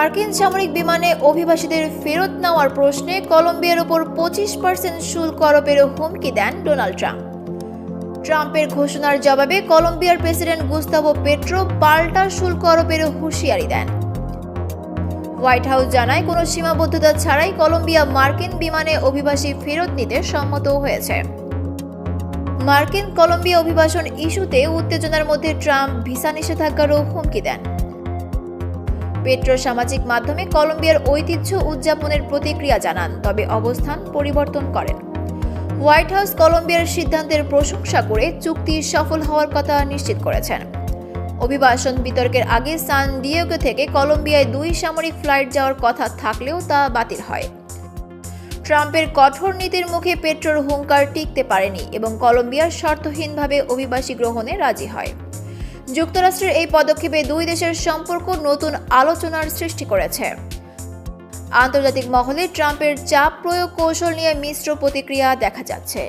মার্কিন সামরিক বিমানে অভিবাসীদের ফেরত নেওয়ার প্রশ্নে কলম্বিয়ার উপর 25% শুল্ক আরোপের হুমকি দেন ডোনাল্ড ট্রাম্প। ট্রাম্পের ঘোষণার জবাবে কলম্বিয়ার প্রেসিডেন্ট গুস্তাভো পেট্রো পাল্টা শুল্ক আরোপের হুঁশিয়ারি দেন। হোয়াইট হাউস জানায়, কোনো সীমাবদ্ধতা ছাড়াই কলম্বিয়া মার্কিন বিমানে অভিবাসী ফেরত নিতে সম্মত হয়েছে। মার্কিন কলম্বিয়া অভিবাসন ইস্যুতে উত্তেজনার মধ্যে ট্রাম্প ভিসা নিষেধাজ্ঞারও হুমকি দেন। পেট্রো সামাজিক মাধ্যমে কলম্বিয়ার ঐতিহ্য উদযাপনের প্রতিক্রিয়া জানান, তবে অবস্থান পরিবর্তন করেন। হোয়াইট হাউস কলম্বিয়ার সিদ্ধান্তের প্রশংসা করে চুক্তি সফল হওয়ার কথা নিশ্চিত করেছেন। অভিবাসন বিতর্কের আগে সান ডিয়েগো থেকে কলম্বিয়ায় 2 সামরিক ফ্লাইট যাওয়ার কথা থাকলেও তা বাতিল হয়। ট্রাম্পের কঠোর নীতির মুখে পেট্রোর হুঙ্কার টিকতে পারেনি এবং কলম্বিয়ার শর্তহীনভাবে অভিবাসী গ্রহণে রাজি হয়। যুক্তরাষ্ট্রের এই পদক্ষেপে 2 দেশের সম্পর্ক নতুন আলোচনার সৃষ্টি করেছে। আন্তর্জাতিক মহলে ট্রাম্পের চাপ প্রয়োগ কৌশল নিয়ে মিশ্র প্রতিক্রিয়া দেখা যাচ্ছে।